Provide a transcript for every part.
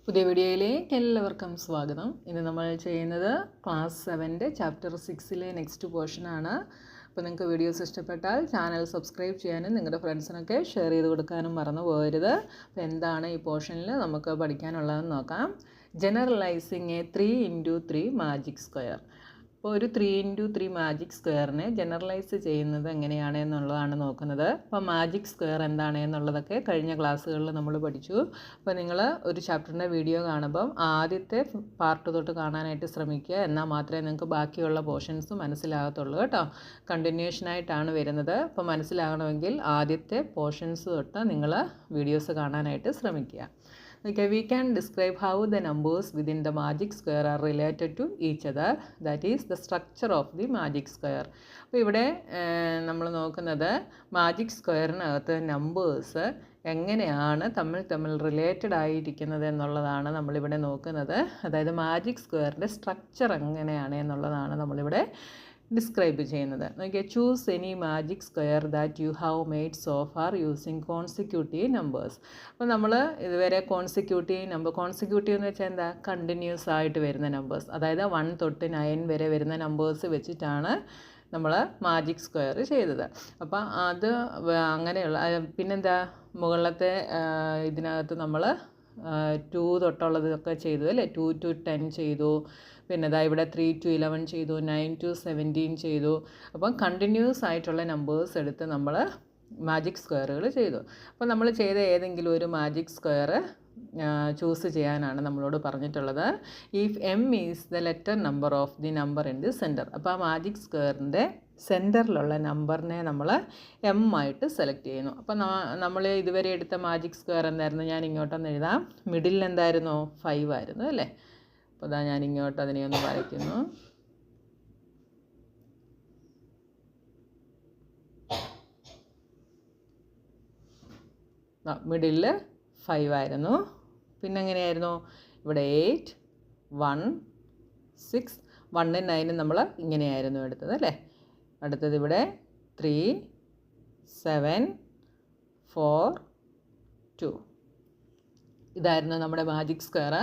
പുതിയ വീഡിയോയിലേക്ക് എല്ലാവർക്കും സ്വാഗതം. ഇന്ന് നമ്മൾ ചെയ്യുന്നത് ക്ലാസ് 7 ചാപ്റ്റർ 6 നെക്സ്റ്റ് പോർഷനാണ്. അപ്പോൾ നിങ്ങൾക്ക് വീഡിയോസ് ഇഷ്ടപ്പെട്ടാൽ ചാനൽ സബ്സ്ക്രൈബ് ചെയ്യാനും നിങ്ങളുടെ ഫ്രണ്ട്സിനൊക്കെ ഷെയർ ചെയ്ത് കൊടുക്കാനും മറന്നു പോകരുത്. അപ്പോൾ എന്താണ് ഈ പോർഷനിൽ നമുക്ക് പഠിക്കാനുള്ളതെന്ന് നോക്കാം. Generalising A 3x3 magic square. അപ്പോൾ ഒരു 3x3 മാജിക് സ്ക്വയറിനെ ജനറലൈസ് ചെയ്യുന്നത് എങ്ങനെയാണ് എന്നുള്ളതാണ് നോക്കുന്നത്. അപ്പോൾ മാജിക് സ്ക്വയർ എന്താണ് എന്നുള്ളതൊക്കെ കഴിഞ്ഞ ക്ലാസ്സുകളിൽ നമ്മൾ പഠിച്ചു. അപ്പോൾ നിങ്ങൾ ഒരു ചാപ്റ്ററിൻ്റെ വീഡിയോ കാണുമ്പം ആദ്യത്തെ പാർട്ട് തൊട്ട് കാണാനായിട്ട് ശ്രമിക്കുക. എന്നാൽ മാത്രമേ നിങ്ങൾക്ക് ബാക്കിയുള്ള പോർഷൻസ് മനസ്സിലാകത്തുള്ളൂ കേട്ടോ. കണ്ടിന്യൂഷനായിട്ടാണ് വരുന്നത്. അപ്പോൾ മനസ്സിലാകണമെങ്കിൽ ആദ്യത്തെ പോർഷൻസ് തൊട്ട് നിങ്ങൾ വീഡിയോസ് കാണാനായിട്ട് ശ്രമിക്കുക. Okay, we can describe how the numbers within the magic square are related to each other. That is the structure of the magic square. അപ്പോൾ ഇവിടെ നമ്മൾ നോക്കുന്നത് മാജിക് സ്ക്വയറിനകത്ത് നമ്പേഴ്സ് എങ്ങനെയാണ് തമ്മിൽ റിലേറ്റഡ് ആയിരിക്കുന്നത് എന്നുള്ളതാണ് നമ്മളിവിടെ നോക്കുന്നത്. അതായത് മാജിക് സ്ക്വയറിൻ്റെ സ്ട്രക്ചർ എങ്ങനെയാണ് എന്നുള്ളതാണ് നമ്മളിവിടെ ഡിസ്ക്രൈബ് ചെയ്യുന്നത്. നോക്കിയാൽ choose any magic square that you have made so far using consecutive numbers. അപ്പോൾ നമ്മൾ ഇതുവരെ കോൺസിക്യൂട്ടീവ് എന്ന് വെച്ചാൽ എന്താ, കണ്ടിന്യൂസ് ആയിട്ട് വരുന്ന നമ്പേഴ്സ്, അതായത് 1 തൊട്ട് 9 വരെ വരുന്ന നമ്പേഴ്സ് വെച്ചിട്ടാണ് നമ്മൾ മാജിക് സ്ക്വയർ ചെയ്തത്. അപ്പോൾ അത് അങ്ങനെയുള്ള പിന്നെന്താ മുകളിലത്തെ ഇതിനകത്ത് നമ്മൾ 2 തൊട്ടുള്ളതൊക്കെ ചെയ്തു അല്ലേ. 2 to 10 ചെയ്തു. പിന്നെ ഇതാ ഇവിടെ 3 to 11 ചെയ്തു, 9 to 17 ചെയ്തു. അപ്പം കണ്ടിന്യൂസ് ആയിട്ടുള്ള നമ്പേഴ്സ് എടുത്ത് നമ്മൾ മാജിക് സ്ക്വയറുകൾ ചെയ്തു. അപ്പോൾ നമ്മൾ ചെയ്ത ഏതെങ്കിലും ഒരു മാജിക് സ്ക്വയർ ചൂസ് ചെയ്യാനാണ് നമ്മളോട് പറഞ്ഞിട്ടുള്ളത്. If M is the letter number of the number in the centre. അപ്പോൾ ആ മാജിക് സ്ക്വയറിൻ്റെ സെൻറ്ററിലുള്ള നമ്പറിനെ നമ്മൾ എം ആയിട്ട് സെലക്ട് ചെയ്യുന്നു. അപ്പോൾ നമ്മൾ ഇതുവരെ എടുത്ത മാജിക് സ്ക്വയർ എന്തായിരുന്നു, ഞാൻ ഇങ്ങോട്ടൊന്ന് എഴുതാം. മിഡിൽ എന്തായിരുന്നു, 5 ആയിരുന്നു അല്ലേ. അപ്പോൾ അതാ ഞാൻ ഇങ്ങോട്ട് അതിനെ ഒന്ന് വരയ്ക്കുന്നു. മിഡിൽ 5 ആയിരുന്നു. പിന്നെ എങ്ങനെയായിരുന്നു, ഇവിടെ 8, 1, 6, 1, 9 നമ്മൾ ഇങ്ങനെയായിരുന്നു എടുത്തത് അല്ലേ. അടുത്തത് ഇവിടെ 3, 7, 4, 2 ഇതായിരുന്നു നമ്മുടെ മാജിക് സ്ക്വയർ.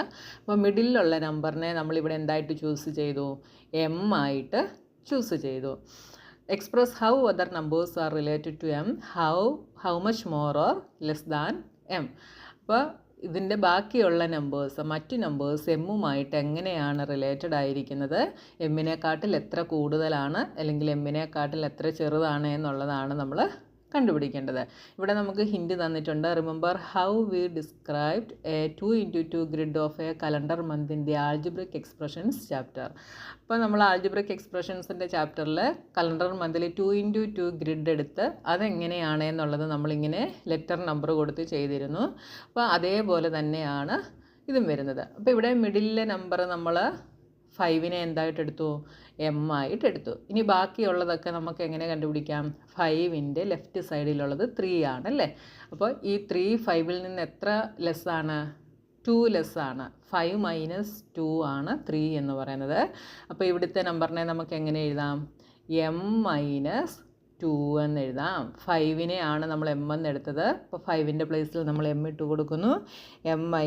അപ്പോൾ മിഡിലുള്ള നമ്പറിനെ നമ്മളിവിടെ എന്തായിട്ട് ചൂസ് ചെയ്തു, എം ആയിട്ട് ചൂസ് ചെയ്തു. Express how other numbers are related to M, how much more or less than M. അപ്പോൾ ഇതിൻ്റെ ബാക്കിയുള്ള നമ്പേഴ്സ്, മറ്റു നമ്പേഴ്സ് എമ്മുമായിട്ട് എങ്ങനെയാണ് റിലേറ്റഡ് ആയിരിക്കുന്നത്, എമ്മിനെക്കാട്ടിൽ എത്ര കൂടുതലാണ് അല്ലെങ്കിൽ എമ്മിനെക്കാട്ടിൽ എത്ര ചെറുതാണ് എന്നുള്ളതാണ് നമ്മൾ കണ്ടുപിടിക്കേണ്ടത്. ഇവിടെ നമുക്ക് ഹിൻഡ് തന്നിട്ടുണ്ട്. Remember how we described A 2x2 grid of A calendar month in the algebraic expressions chapter. അപ്പോൾ നമ്മൾ ആൾജിബ്രിക് എക്സ്പ്രഷൻസിൻ്റെ ചാപ്റ്ററിൽ കലണ്ടർ മന്തിൽ 2x2 ഗ്രിഡ് എടുത്ത് അതെങ്ങനെയാണ് എന്നുള്ളത് നമ്മളിങ്ങനെ ലെറ്റർ നമ്പർ കൊടുത്ത് ചെയ്തിരുന്നു. അപ്പോൾ അതേപോലെ തന്നെയാണ് ഇതും വരുന്നത്. അപ്പോൾ ഇവിടെ മിഡിലെ നമ്പർ നമ്മൾ 5നെ എന്തായിട്ടെടുത്തു, എം ആയിട്ട് എടുത്തു. ഇനി ബാക്കിയുള്ളതൊക്കെ നമുക്ക് എങ്ങനെ കണ്ടുപിടിക്കാം, 5ൻ്റെ ലെഫ്റ്റ് സൈഡിലുള്ളത് 3 ആണല്ലേ. അപ്പോൾ ഈ 3 5ൽ നിന്ന് എത്ര ലെസ്സാണ്, 2 ലെസ്സാണ്. 5 - 2 ആണ് 3 എന്ന് പറയുന്നത്. അപ്പോൾ ഇവിടുത്തെ നമ്പറിനെ നമുക്ക് എങ്ങനെ എഴുതാം, എം - 2 എന്ന് എഴുതാം. 5നെ ആണ് നമ്മൾ എം എന്ന് എടുത്തത്. അപ്പോൾ 5ൻ്റെ പ്ലേസിൽ നമ്മൾ എം ഇട്ട് കൊടുക്കുന്നു, എം -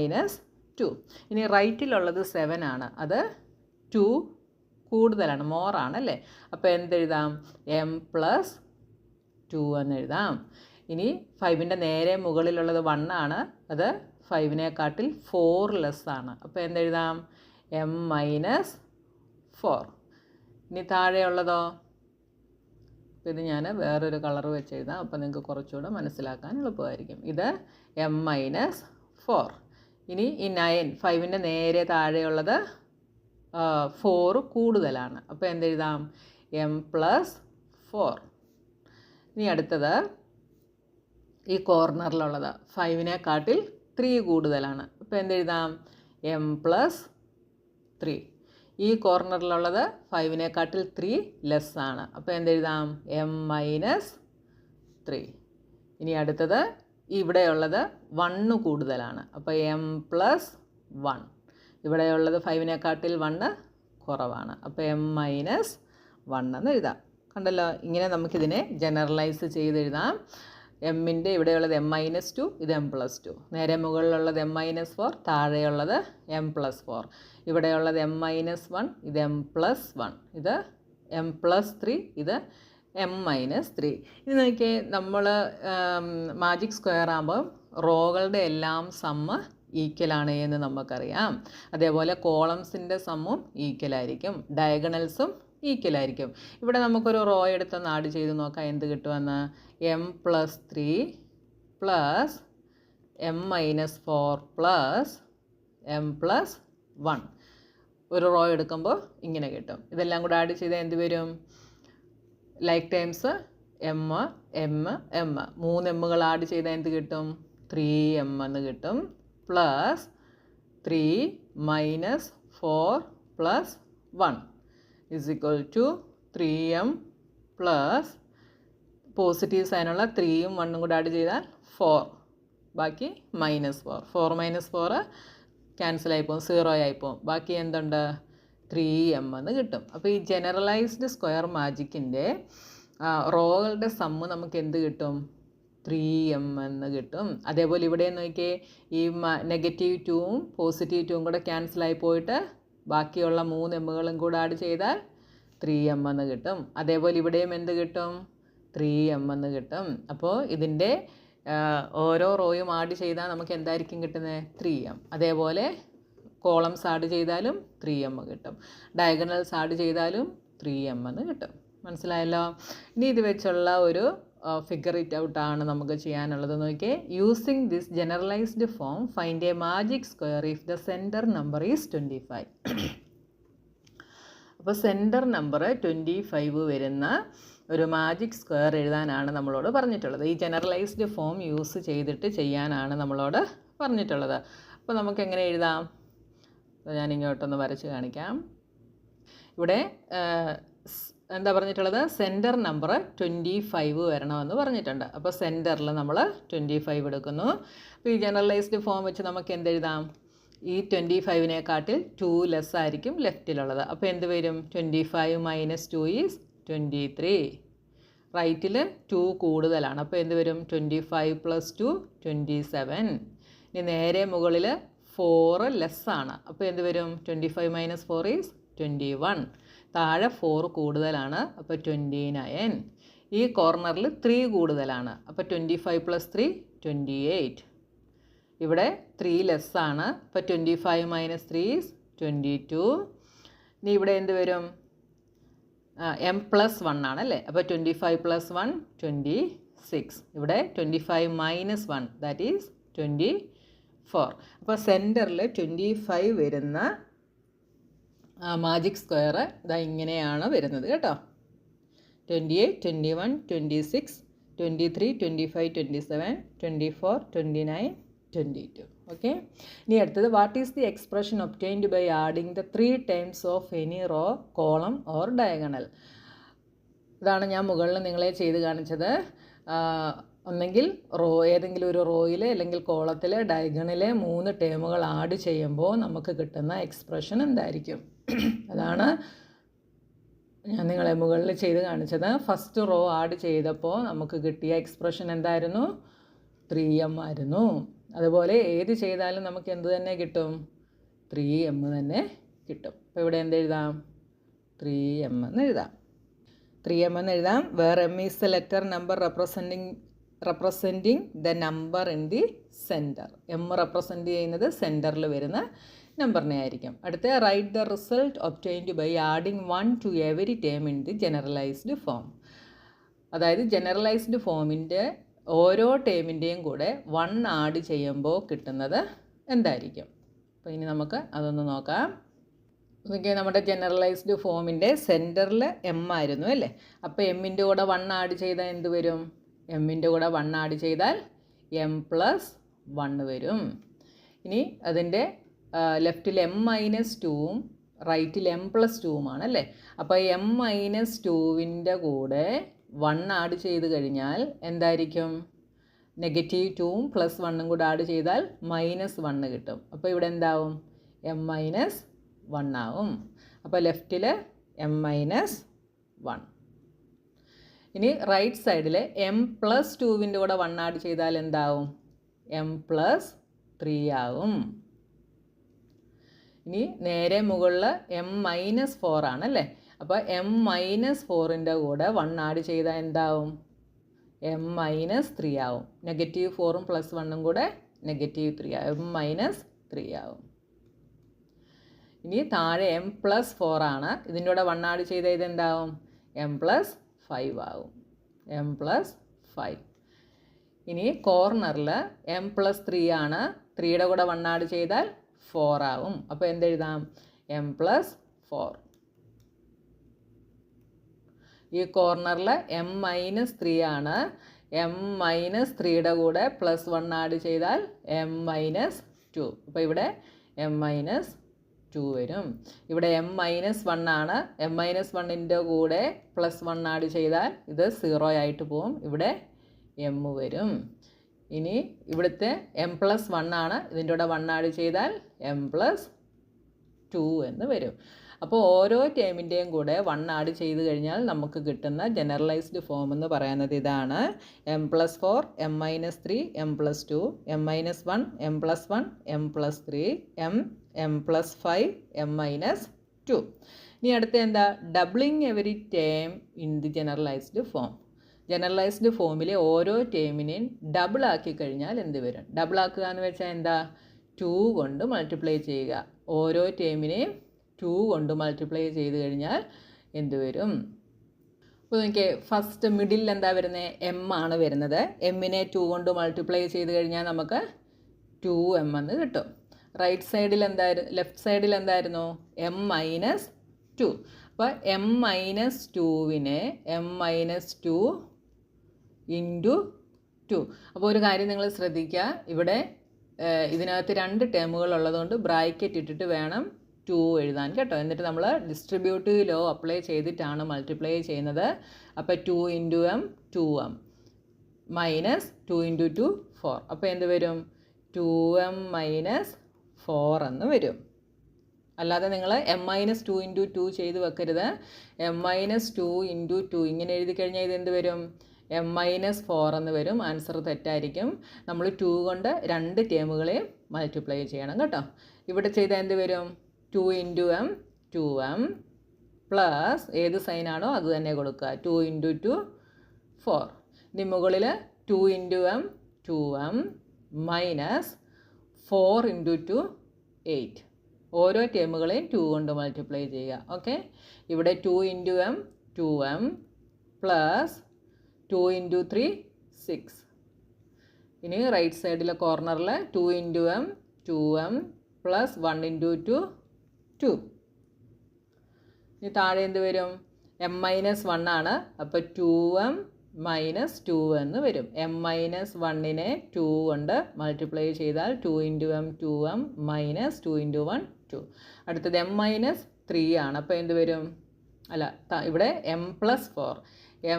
2. ഇനി റൈറ്റിലുള്ളത് 7 ആണ്, അത് 2 കൂടുതലാണ്, മോറാണല്ലേ. അപ്പോൾ എന്തെഴുതാം, എം + 2 എന്ന് എഴുതാം. ഇനി 5ൻ്റെ നേരെ മുകളിലുള്ളത് 1 ആണ്, അത് 5നെക്കാട്ടിൽ 4 ലെസ്സാണ്. അപ്പോൾ എന്തെഴുതാം, എം - 4. ഇനി താഴെയുള്ളതോ, അപ്പോൾ ഇത് ഞാൻ വേറൊരു കളർ വെച്ച് എഴുതാം. അപ്പോൾ നിങ്ങൾക്ക് കുറച്ചുകൂടെ മനസ്സിലാക്കാൻ എളുപ്പമായിരിക്കും. ഇത് എം - 4. ഇനി ഈ 9, 5ൻ്റെ നേരെ താഴെയുള്ളത് 4 കൂടുതലാണ്. അപ്പോൾ എന്തെഴുതാം, എം + 4. ഇനി അടുത്തത് ഈ കോർണറിലുള്ളത് 5നെക്കാട്ടിൽ 3 കൂടുതലാണ്. അപ്പോൾ എന്തെഴുതാം, എം + 3. ഈ കോർണറിലുള്ളത് 5നെക്കാട്ടിൽ 3 ലെസ്സാണ്. അപ്പോൾ എന്തെഴുതാം, എം - 3. ഇനി അടുത്തത് ഇവിടെയുള്ളത് 1 കൂടുതലാണ്. അപ്പോൾ എം + 1. ഇവിടെയുള്ളത് 5നെക്കാട്ടിൽ 1 കുറവാണ്. അപ്പോൾ എം - 1 എന്ന് എഴുതാം. കണ്ടല്ലോ, ഇങ്ങനെ നമുക്കിതിനെ ജനറലൈസ് ചെയ്തെഴുതാം. എമ്മിൻ്റെ ഇവിടെയുള്ളത് m-2, ഇത് m+2. നേരെ മുകളിലുള്ളത് m-4, താഴെയുള്ളത് m+4. ഇവിടെയുള്ളത് m-1, ഇത് m+1, ഇത് m+3, ഇത് m-3. ഇത് നോക്കിയേ, നമ്മൾ മാജിക് സ്ക്വയർ ആകുമ്പോൾ റോകളുടെ എല്ലാം സമ്മ് ഈക്വലാണ് എന്ന് നമുക്കറിയാം. അതേപോലെ കോളംസിൻ്റെ സമ്മും ഈക്വലായിരിക്കും, ഡയഗണൽസും ഈക്വലായിരിക്കും. ഇവിടെ നമുക്കൊരു റോ എടുത്തൊന്ന് ആഡ് ചെയ്ത് നോക്കാം എന്ത് കിട്ടുമെന്ന്. m+3 plus m-4 plus m+1 ഒരു റോ എടുക്കുമ്പോൾ ഇങ്ങനെ കിട്ടും. ഇതെല്ലാം കൂടെ ആഡ് ചെയ്താൽ എന്ത് വരും? Like times m, m, m, 3 എമ്മുകൾ ആഡ് ചെയ്താൽ എന്ത് കിട്ടും? 3m എന്ന് കിട്ടും. Plus 3 minus 4 plus 1 is equal to 3m plus positive സൈനുള്ള 3ഉം 1ഉം കൂടെ ആഡ് ചെയ്താൽ 4, ബാക്കി -4. 4 - 4 ക്യാൻസലായിപ്പോവും, 0 ആയിപ്പോവും. ബാക്കി എന്തുണ്ട്? 3m എന്ന് കിട്ടും. അപ്പോൾ ഈ ജനറലൈസ്ഡ് സ്ക്വയർ മാജിക്കിൻ്റെ റോകളുടെ സമ്മ് നമുക്ക് എന്ത് കിട്ടും? 3m എന്ന് കിട്ടും. അതേപോലെ ഇവിടെ നോക്കിയേ, ഈ -2ഉം +2ഉം കൂടെ ക്യാൻസലായി പോയിട്ട് ബാക്കിയുള്ള 3 എമ്മുകളും കൂടെ ആഡ് ചെയ്താൽ 3m എന്ന് കിട്ടും. അതേപോലെ ഇവിടെയും എന്ത് കിട്ടും? 3m എന്ന് കിട്ടും. അപ്പോൾ ഇതിൻ്റെ ഓരോ റോയും ആഡ് ചെയ്താൽ നമുക്ക് എന്തായിരിക്കും കിട്ടുന്നത്? 3m. അതേപോലെ കോളംസ് ആഡ് ചെയ്താലും 3m കിട്ടും, ഡയഗണൽസ് ആഡ് ചെയ്താലും 3m എന്ന് കിട്ടും. മനസ്സിലായല്ലോ? ഇനി ഇത് വെച്ചുള്ള ഒരു ഫിഗർ ഇറ്റ് ഔട്ട് ആണ് നമുക്ക് ചെയ്യാനുള്ളത്. നോക്കിയേ, using this generalised form find a magic square if the centre number is 25. അപ്പോൾ സെൻറ്റർ നമ്പർ 25 വരുന്ന ഒരു മാജിക് സ്ക്വയർ എഴുതാനാണ് നമ്മളോട് പറഞ്ഞിട്ടുള്ളത്. ഈ ജനറലൈസ്ഡ് ഫോം യൂസ് ചെയ്തിട്ട് ചെയ്യാനാണ് നമ്മളോട് പറഞ്ഞിട്ടുള്ളത്. അപ്പോൾ നമുക്ക് എങ്ങനെ എഴുതാം? ഞാൻ ഇങ്ങോട്ടൊന്ന് വരച്ച് കാണിക്കാം. ഇവിടെ എന്താ പറഞ്ഞിട്ടുള്ളത്? സെൻറ്റർ നമ്പർ 25 വരണമെന്ന് പറഞ്ഞിട്ടുണ്ട്. അപ്പോൾ സെൻറ്ററിൽ നമ്മൾ 25 എടുക്കുന്നു. അപ്പോൾ ഈ ജനറലൈസ്ഡ് ഫോം വെച്ച് നമുക്ക് എന്തെഴുതാം? ഈ 25-നേക്കാട്ടിൽ 2 ലെസ് ആയിരിക്കും ലെഫ്റ്റിലുള്ളത്. അപ്പോൾ എന്ത് വരും? 25 - 2 ഈസ് 23. റൈറ്റിൽ 2 കൂടുതലാണ്, അപ്പോൾ എന്ത് വരും? 25 + 2 27. ഇനി നേരെ മുകളിൽ 4 ലെസ്സാണ്, അപ്പോൾ എന്ത് വരും? 25 - 4 ഈസ് 21. താഴെ 4 കൂടുതലാണ്, അപ്പോൾ 29. ഈ കോർണറിൽ 3 കൂടുതലാണ്, അപ്പോൾ 25 + 3 28. ഇവിടെ 3 ലെസ്സാണ്, അപ്പോൾ 25 - 3 ഈസ് 22. ഇനി ഇവിടെ എന്ത് വരും? m+1 ആണല്ലേ, അപ്പോൾ 25 + 1 26. ഇവിടെ 25 - 1 ദാറ്റ് ഈസ് 24. അപ്പോൾ സെൻറ്ററിൽ 25 വരുന്ന മാജിക് സ്ക്വയർ ഇതാ ഇങ്ങനെയാണ് വരുന്നത് കേട്ടോ. 28, 21, 26, 23, 25, 27, 24, 29, 22. ഓക്കെ. ഇനി അടുത്തത്, what is the expression obtained by adding the 3 times of any row, column or diagonal? ഇതാണ് ഞാൻ മുകളിൽ നിങ്ങളെ ചെയ്ത് കാണിച്ചത്. ഒന്നെങ്കിൽ ഏതെങ്കിലും ഒരു റോയിൽ അല്ലെങ്കിൽ കോളത്തിൽ ഡയഗണിലെ 3 ടേമുകൾ ആഡ് ചെയ്യുമ്പോൾ നമുക്ക് കിട്ടുന്ന എക്സ്പ്രഷൻ എന്തായിരിക്കും? അതാണ് ഞാൻ നിങ്ങളെ മുകളിൽ ചെയ്ത് കാണിച്ചത്. ഫസ്റ്റ് റോ ആഡ് ചെയ്തപ്പോൾ നമുക്ക് കിട്ടിയ എക്സ്പ്രഷൻ എന്തായിരുന്നു? 3m ആയിരുന്നു. അതുപോലെ ഏത് ചെയ്താലും നമുക്ക് എന്ത് തന്നെ കിട്ടും? 3m തന്നെ കിട്ടും. അപ്പോൾ ഇവിടെ എന്തെഴുതാം? 3m എന്ന് എഴുതാം. 3m എന്ന് എഴുതാം. Where m is the letter number representing the number in the centre. m represent ചെയ്യുന്നത് സെൻറ്ററിൽ വരുന്ന നമ്പറിനെ ആയിരിക്കും. അടുത്ത, write the result obtained by adding 1 to every term in the generalised form. അതായത് ജനറലൈസ്ഡ് ഫോമിൻ്റെ ഓരോ ടേമിൻ്റെയും കൂടെ 1 ആഡ് ചെയ്യുമ്പോൾ കിട്ടുന്നത് എന്തായിരിക്കും? അപ്പോൾ ഇനി നമുക്ക് അതൊന്ന് നോക്കാം. ഓക്കെ, നമ്മുടെ ജനറലൈസ്ഡ് ഫോമിൻ്റെ സെൻറ്ററിൽ m ആയിരുന്നു അല്ലേ? അപ്പോൾ എമ്മിൻ്റെ കൂടെ 1 ആഡ് ചെയ്താൽ എന്ത് വരും? എമ്മിൻ്റെ കൂടെ 1 ആഡ് ചെയ്താൽ m+1 വരും. ഇനി അതിൻ്റെ ലെഫ്റ്റിൽ m-2ഉം റൈറ്റിൽ m+2ഉമാണ് അല്ലേ? അപ്പോൾ m-2ൻ്റെ കൂടെ 1 ആഡ് ചെയ്ത് കഴിഞ്ഞാൽ എന്തായിരിക്കും? -2ഉം +1ഉം കൂടെ ആഡ് ചെയ്താൽ -1 കിട്ടും. അപ്പോൾ ഇവിടെ എന്താവും? m-1 ആവും. അപ്പോൾ ലെഫ്റ്റിൽ m-1. ഇനി റൈറ്റ് സൈഡിൽ m+2 കൂടെ 1 ആഡ് ചെയ്താൽ എന്താവും? m+3 ആവും. ഇനി നേരെ മുകളിൽ m-4 ആണല്ലേ. അപ്പോൾ m-4ൻ്റെ കൂടെ 1 ആഡ് ചെയ്താൽ എന്താവും? m-3 ആവും. -4ഉം +1ഉം കൂടെ -3 ആവും. m-3 ആവും. ഇനി താഴെ m+4 ആണ്. ഇതിൻ്റെ കൂടെ 1 ആഡ് ചെയ്താൽ ഇതെന്താവും? m+5 ആവും. m+5. ഇനി കോർണറിൽ m+3 ആണ്. 3യുടെ കൂടെ 1 ആഡ് ചെയ്താൽ 4 ആവും. അപ്പോൾ എന്തെഴുതാം? m+4. ഈ കോർണറിൽ m-3 ആണ്. m-3യുടെ കൂടെ +1 ആഡ് ചെയ്താൽ m-2. അപ്പോൾ ഇവിടെ m-2 വരും. ഇവിടെ m-1 ആണ്. m-1ൻ്റെ കൂടെ +1 ആഡ് ചെയ്താൽ ഇത് 0 ആയിട്ട് പോവും. ഇവിടെ m വരും. ഇനി ഇവിടുത്തെ m+1 ആണ്. ഇതിൻ്റെ കൂടെ 1 ആഡ് ചെയ്താൽ m+2 എന്ന് വരും. അപ്പോൾ ഓരോ ടേമിൻ്റെയും കൂടെ 1 ആഡ് ചെയ്ത് കഴിഞ്ഞാൽ നമുക്ക് കിട്ടുന്ന ജനറലൈസ്ഡ് ഫോം എന്ന് പറയുന്നത് ഇതാണ്. m+4, m-3, m+2, m-1, m+1, m+3, m+5, m-2. ഇനി അടുത്ത എന്താ? Doubling every term in the generalised form. Generalized ഫോമിലെ ഓരോ ടേമിനെയും ഡബിൾ ആക്കി കഴിഞ്ഞാൽ എന്ത് വരും? ഡബിൾ ആക്കുക എന്ന് വെച്ചാൽ എന്താ? 2 കൊണ്ട് മൾട്ടിപ്ലൈ ചെയ്യുക. ഓരോ ടേമിനെയും 2 കൊണ്ട് മൾട്ടിപ്ലൈ ചെയ്ത് കഴിഞ്ഞാൽ എന്ത് വരും? അപ്പോൾ എനിക്ക് ഫസ്റ്റ് മിഡിൽ എന്താ വരുന്നത്? m ആണ് വരുന്നത്. m-നെ 2 കൊണ്ട് മൾട്ടിപ്ലൈ ചെയ്ത് കഴിഞ്ഞാൽ നമുക്ക് 2m എന്ന് കിട്ടും. റൈറ്റ് സൈഡിൽ എന്തായിരുന്നു? ലെഫ്റ്റ് സൈഡിൽ എന്തായിരുന്നു? m-2. അപ്പോൾ m-2വിനെ m-2 × 2. അപ്പോൾ ഒരു കാര്യം നിങ്ങൾ ശ്രദ്ധിക്കുക. ഇവിടെ ഇതിനകത്ത് 2 ടേമുകൾ ഉള്ളതുകൊണ്ട് ബ്രാക്കറ്റ് ഇട്ടിട്ട് വേണം 2 എഴുതാൻ കേട്ടോ. എന്നിട്ട് നമ്മൾ ഡിസ്ട്രിബ്യൂട്ടീവ് ലോ അപ്ലൈ ചെയ്തിട്ടാണ് മൾട്ടിപ്ലൈ ചെയ്യുന്നത്. അപ്പോൾ 2 × m 2m -2 × 2 4. അപ്പോൾ എന്ത് വരും? 2m - 4 എന്ന് വരും. അല്ലാതെ നിങ്ങൾ m-2 × 2 ചെയ്ത് വെക്കരുത്. m-2 × 2 ഇങ്ങനെ എഴുതി കഴിഞ്ഞാൽ ഇതെന്ത് വരും? m-4 എന്ന് വരും. ആൻസർ തെറ്റായിരിക്കും. നമ്മൾ 2 കൊണ്ട് 2 ടേമുകളെയും മൾട്ടിപ്ലൈ ചെയ്യണം കേട്ടോ. ഇവിടെ ചെയ്താൽ എന്ത് വരും? 2 × m 2m പ്ലസ് ഏത് സൈനാണോ അത് തന്നെ കൊടുക്കുക. 2 × 2 4. ഇനി മുകളിൽ 2 × m 2m -4 × 2 8. ഓരോ ടേമുകളെയും 2 കൊണ്ട് മൾട്ടിപ്ലൈ ചെയ്യുക. ഓക്കെ. ഇവിടെ 2 × m 2m പ്ലസ് 2 × 3 6. ഇനി റൈറ്റ് സൈഡിലെ കോർണറിൽ 2 × m 2m പ്ലസ് 1 × 2 2. ഇനി താഴെ എന്ത് വരും? m-1 ആണ്. അപ്പോൾ 2m - 2 എന്ന് വരും. m-1നെ 2 കൊണ്ട് മൾട്ടിപ്ലൈ ചെയ്താൽ 2 × m 2m -2 × 1 2. അടുത്തത് m-3 ആണ്. അപ്പോൾ എന്ത് വരും? അല്ല, ഇവിടെ m+4.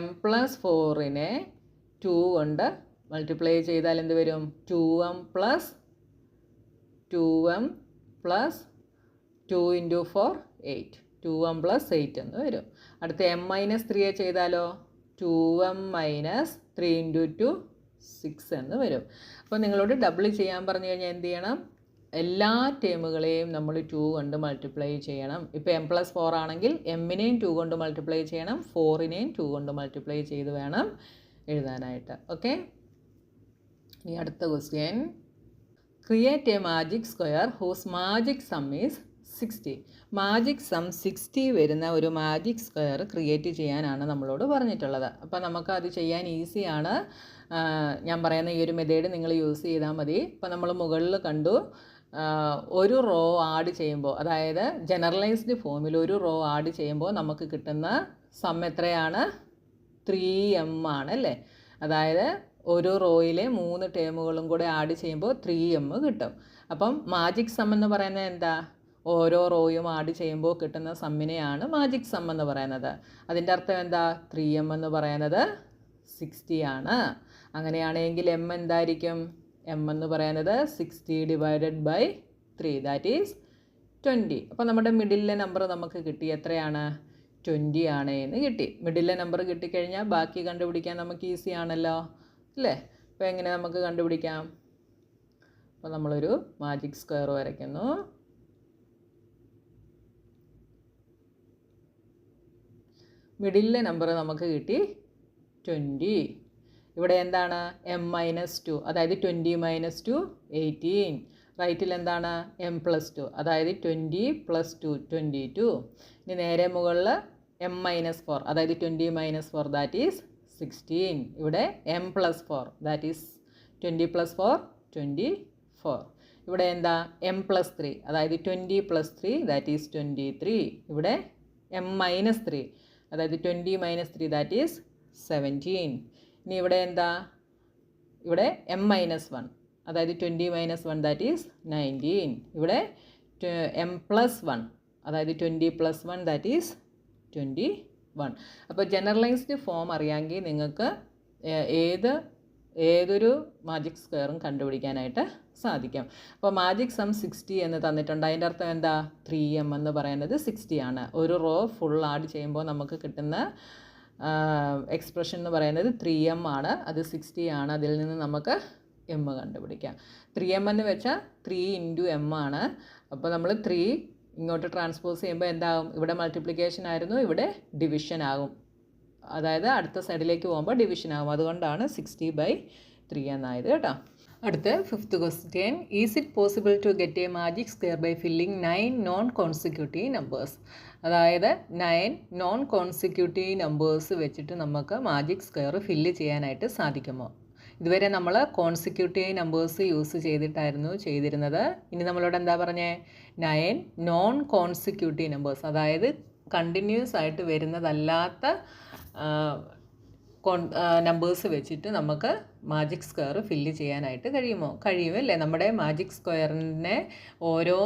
m+4നെ 2 കൊണ്ട് മൾട്ടിപ്ലൈ ചെയ്താൽ എന്ത് വരും? 2m + 2m + 2 × 4 8. 2m + 8 എന്ന് വരും. അടുത്ത m-3 ചെയ്താലോ? 2m - 3 × 2 6 എന്ന് വരും. അപ്പോൾ നിങ്ങളോട് ഡബിൾ ചെയ്യാൻ പറഞ്ഞു കഴിഞ്ഞാൽ എന്ത് ചെയ്യണം? എല്ലാ ടേമുകളെയും നമ്മൾ 2 കൊണ്ട് മൾട്ടിപ്ലൈ ചെയ്യണം. ഇപ്പോൾ m+4 ആണെങ്കിൽ m-നെയും 2 കൊണ്ട് മൾട്ടിപ്ലൈ ചെയ്യണം. 4നെയും 2 കൊണ്ട് മൾട്ടിപ്ലൈ ചെയ്ത് വേണം എഴുതാനായിട്ട്. ഓക്കെ. ഇനി അടുത്ത question. Create a magic square whose magic sum is 60. Magic sum 60 വരുന്ന ഒരു മാജിക് സ്ക്വയർ ക്രിയേറ്റ് ചെയ്യാനാണ് നമ്മളോട് പറഞ്ഞിട്ടുള്ളത്. അപ്പോൾ നമുക്കത് ചെയ്യാൻ ഈസിയാണ്. ഞാൻ പറയുന്ന ഈ ഒരു മെത്തേഡ് നിങ്ങൾ യൂസ് ചെയ്താൽ മതി. ഇപ്പോൾ നമ്മൾ മുകളിൽ കണ്ടു, ഒരു റോ ആഡ് ചെയ്യുമ്പോൾ, അതായത് ജനറലൈസ്ഡ് ഫോമിൽ ഒരു റോ ആഡ് ചെയ്യുമ്പോൾ നമുക്ക് കിട്ടുന്ന സം എത്രയാണ്? 3m ആണ് അല്ലേ. അതായത് ഒരു റോയിലെ 3 ടേമുകളും കൂടെ ആഡ് ചെയ്യുമ്പോൾ 3m കിട്ടും. അപ്പം മാജിക് സം എന്ന് പറയുന്നത് എന്താ? ഓരോ റോയും ആഡ് ചെയ്യുമ്പോൾ കിട്ടുന്ന സമ്മിനെയാണ് മാജിക് സം എന്ന് പറയുന്നത്. അതിൻ്റെ അർത്ഥം എന്താ? 3m എന്ന് പറയുന്നത് 60 ആണ്. അങ്ങനെയാണെങ്കിൽ m എന്തായിരിക്കും? m എന്ന് പറയുന്നത് 60 / 3, ദാറ്റ് ഈസ് 20. അപ്പോൾ നമ്മുടെ മിഡിലെ നമ്പർ നമുക്ക് കിട്ടി. എത്രയാണ്? 20 ആണ് എന്ന് കിട്ടി. മിഡിലെ നമ്പർ കിട്ടിക്കഴിഞ്ഞാൽ ബാക്കി കണ്ടുപിടിക്കാൻ നമുക്ക് ഈസി ആണല്ലോ അല്ലേ? അപ്പോൾ എങ്ങനെ നമുക്ക് കണ്ടുപിടിക്കാം? അപ്പോൾ നമ്മളൊരു മാജിക് സ്ക്വയർ വരയ്ക്കുന്നു. മിഡിലെ നമ്പർ നമുക്ക് കിട്ടി 20. ഇവിടെ എന്താണ് m-2, അതായത് 20 - 2 18. റൈറ്റിൽ എന്താണ് m+2, അതായത് 20 + 2 22. ഇനി നേരെ മുകളിൽ m-4, അതായത് 20 - 4 ദാറ്റ് ഈസ് 16. ഇവിടെ m+4 ദാറ്റ് ഈസ് 20 + 4 24. ഇവിടെ എന്താ m+3, അതായത് 20 + 3 ദാറ്റ് ഈസ് 23. ഇവിടെ m-3, അതായത് 20 - 3 ദാറ്റ് ഈസ് 17. ഇനി ഇവിടെ എന്താ ഇവിടെ m-1, അതായത് 20 - 1 ദാറ്റ് ഈസ് 19. ഇവിടെ m+1, അതായത് 20 + 1 ദാറ്റ് ഈസ് 21. അപ്പോൾ ജനറലൈസ്ഡ് ഫോം അറിയാമെങ്കിൽ നിങ്ങൾക്ക് ഏതൊരു മാജിക് സ്ക്വയറും കണ്ടുപിടിക്കാനായിട്ട് സാധിക്കും. അപ്പോൾ മാജിക് സം 60 എന്ന് തന്നിട്ടുണ്ട്. അതിൻ്റെ അർത്ഥം എന്താ? 3m എന്ന് പറയുന്നത് 60 ആണ്. ഒരു റോ ഫുൾ ആഡ് ചെയ്യുമ്പോൾ നമുക്ക് കിട്ടുന്ന എക്സ്പ്രഷൻ എന്ന് പറയുന്നത് 3m ആണ്. അത് 60 ആണ്. അതിൽ നിന്ന് നമുക്ക് m കണ്ടുപിടിക്കാം. 3m എന്ന് വെച്ചാൽ 3 × m ആണ്. അപ്പോൾ നമ്മൾ 3 ഇങ്ങോട്ട് ട്രാൻസ്പോസ് ചെയ്യുമ്പോൾ എന്താകും? ഇവിടെ മൾട്ടിപ്ലിക്കേഷൻ ആയിരുന്നു, ഇവിടെ ഡിവിഷൻ ആകും. അതായത് അടുത്ത സൈഡിലേക്ക് പോകുമ്പോൾ ഡിവിഷൻ ആകും. അതുകൊണ്ടാണ് 60/3 എന്നായത് കേട്ടോ. അടുത്ത 5th question. Is it possible to get a magic square by filling 9 non consecutive numbers? അതായത് 9 നോൺ കോൺസിക്യൂട്ടീവ് നമ്പേഴ്സ് വെച്ചിട്ട് നമുക്ക് മാജിക് സ്ക്വയർ ഫില്ല് ചെയ്യാനായിട്ട് സാധിക്കുമോ? ഇതുവരെ നമ്മൾ കോൺസിക്യൂട്ടീവ് നമ്പേഴ്സ് യൂസ് ചെയ്തിട്ടായിരുന്നു ചെയ്തിരുന്നത്. ഇനി നമ്മളോട് എന്താ പറഞ്ഞേ? 9 നോൺ കോൺസിക്യൂട്ടീവ് നമ്പേഴ്സ്, അതായത് കണ്ടിന്യൂസ് ആയിട്ട് വരുന്നതല്ലാത്ത നമ്പേഴ്സ് വെച്ചിട്ട് നമുക്ക് മാജിക് സ്ക്വയർ ഫില്ല് ചെയ്യാനായിട്ട് കഴിയുമോ? കഴിയുമല്ലേ. നമ്മുടെ മാജിക് സ്ക്വയറിനെ ഓരോ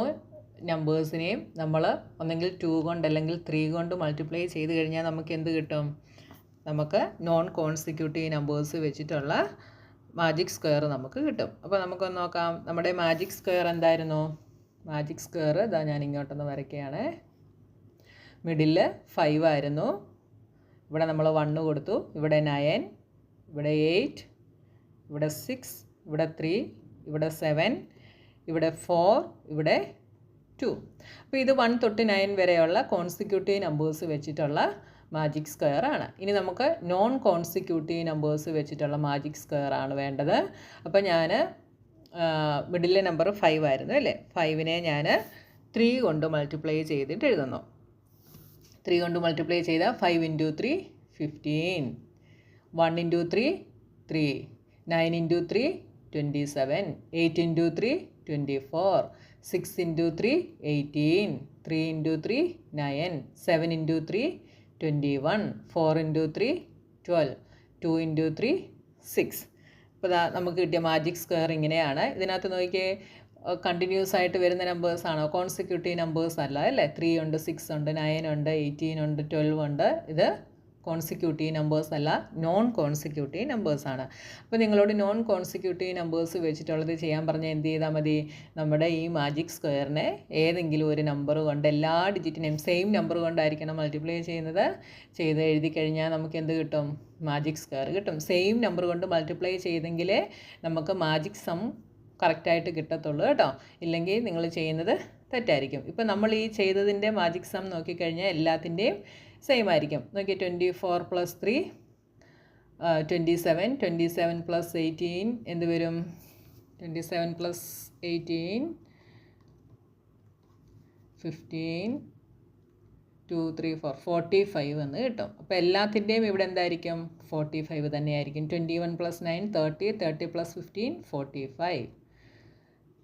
നമ്പേഴ്സിനെയും നമ്മൾ ഒന്നെങ്കിൽ 2 കൊണ്ട് അല്ലെങ്കിൽ 3 കൊണ്ട് മൾട്ടിപ്ലൈ ചെയ്ത് കഴിഞ്ഞാൽ നമുക്ക് എന്ത് കിട്ടും? നമുക്ക് നോൺ കോൺസിക്യൂട്ടീവ് നമ്പേഴ്സ് വെച്ചിട്ടുള്ള മാജിക് സ്ക്വയർ നമുക്ക് കിട്ടും. അപ്പോൾ നമുക്കൊന്ന് നോക്കാം. നമ്മുടെ മാജിക് സ്ക്വയർ എന്തായിരുന്നു? മാജിക് സ്ക്വയർ ഇതാ ഞാൻ ഇങ്ങോട്ടൊന്ന് വരയ്ക്കുകയാണ്. മിഡിൽ 5 ആയിരുന്നു. ഇവിടെ നമ്മൾ 1 കൊടുത്തു. ഇവിടെ 9, ഇവിടെ 8, ഇവിടെ 6, ഇവിടെ 3, ഇവിടെ 7, ഇവിടെ 4, ഇവിടെ 2. അപ്പോൾ ഇത് 1 തൊട്ട് 9 വരെയുള്ള കോൺസിക്യൂട്ടീവ് നമ്പേഴ്സ് വെച്ചിട്ടുള്ള മാജിക് സ്ക്വയർ ആണ്. ഇനി നമുക്ക് നോൺ കോൺസിക്യൂട്ടീവ് നമ്പേഴ്സ് വെച്ചിട്ടുള്ള മാജിക് സ്ക്വയർ ആണ് വേണ്ടത്. അപ്പോൾ ഞാൻ മിഡിലെ നമ്പർ 5 ആയിരുന്നു അല്ലേ? 5നെ ഞാൻ 3 കൊണ്ട് മൾട്ടിപ്ലൈ ചെയ്തിട്ട് എഴുതുന്നു. 3 കൊണ്ട് മൾട്ടിപ്ലൈ ചെയ്താൽ 5 × 3 15, 1 × 3 3, 9 × 3 27, 8 × 3 24, 6 × 3 18, 3 × 3 9, 7 × 3 21, 4 × 3 12, 2 × 3 6. അപ്പോൾ നമുക്ക് കിട്ടിയ മാജിക് സ്ക്വയർ ഇങ്ങനെയാണ്. ഇതിനകത്ത് നോക്കിയേ, കണ്ടിന്യൂസ് ആയിട്ട് വരുന്ന നമ്പേഴ്സ് ആണോ? കോൺസിക്യൂട്ടീവ് നമ്പേഴ്സ് അല്ല അല്ലേ? 3 ഉണ്ട്, 6 ഉണ്ട്, 9 ഉണ്ട്, 18 ഉണ്ട്, 12 ഉണ്ട്. ഇത് കോൺസിക്യൂട്ടീവ് നമ്പേഴ്സ് അല്ല, നോൺ കോൺസിക്യൂട്ടീവ് നമ്പേഴ്സ് ആണ്. അപ്പോൾ നിങ്ങളോട് നോൺ കോൺസിക്യൂട്ടീവ് നമ്പേഴ്സ് വെച്ചിട്ടുള്ളത് ചെയ്യാൻ പറഞ്ഞാൽ എന്ത് ചെയ്താൽ മതി? നമ്മുടെ ഈ മാജിക് സ്ക്വയറിനെ ഏതെങ്കിലും ഒരു നമ്പർ കൊണ്ട്, എല്ലാ ഡിജിറ്റിനെയും സെയിം നമ്പർ കൊണ്ടായിരിക്കണം മൾട്ടിപ്ലൈ ചെയ്യുന്നത്. ചെയ്ത് എഴുതി കഴിഞ്ഞാൽ നമുക്ക് എന്ത് കിട്ടും? മാജിക് സ്ക്വയർ കിട്ടും. സെയിം നമ്പർ കൊണ്ട് മൾട്ടിപ്ലൈ ചെയ്തെങ്കിലേ നമുക്ക് മാജിക് സം കറക്റ്റായിട്ട് കിട്ടത്തുള്ളൂ കേട്ടോ. ഇല്ലെങ്കിൽ നിങ്ങൾ ചെയ്യുന്നത് തെറ്റായിരിക്കും. ഇപ്പം നമ്മൾ ഈ ചെയ്തതിൻ്റെ മാജിക് സം നോക്കിക്കഴിഞ്ഞാൽ എല്ലാത്തിൻ്റെയും സെയിം ആയിരിക്കും. നോക്കി 24 + 3 27, 27 + 18 എന്ത് വരും? 27 + 18 15, 2 3 4 45 എന്ന് കിട്ടും. അപ്പോൾ എല്ലാത്തിൻ്റെയും ഇവിടെ എന്തായിരിക്കും? 45 തന്നെയായിരിക്കും. 21 + 9 30, 30 + 15 45.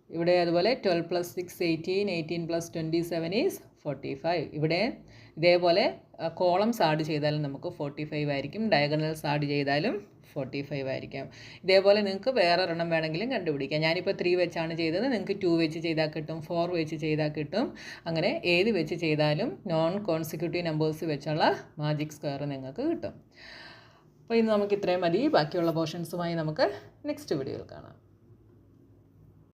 ഇവിടെ അതുപോലെ 12 + 6 18, 18 + 27 ഈസ് 45. ഇവിടെ ഇതേപോലെ കോളംസ് ആഡ് ചെയ്താലും നമുക്ക് 45 ആയിരിക്കും, ഡയഗണൽസ് ആഡ് ചെയ്താലും 45 ആയിരിക്കും. ഇതേപോലെ നിങ്ങൾക്ക് വേറെ ഒരെണ്ണം വേണമെങ്കിലും കണ്ടുപിടിക്കാം. ഞാനിപ്പോൾ 3 വെച്ചാണ് ചെയ്തത്. നിങ്ങൾക്ക് 2 വെച്ച് ചെയ്താൽ കിട്ടും, 4 വെച്ച് ചെയ്താൽ കിട്ടും. അങ്ങനെ ഏത് വെച്ച് ചെയ്താലും നോൺ കോൺസിക്യൂട്ടീവ് നമ്പേഴ്സ് വെച്ചുള്ള മാജിക് സ്ക്വയർ നിങ്ങൾക്ക് കിട്ടും. അപ്പോൾ ഇന്ന് നമുക്ക് ഇത്രയും മതി. ബാക്കിയുള്ള പോർഷൻസുമായി നമുക്ക് നെക്സ്റ്റ് വീഡിയോയിൽ കാണാം.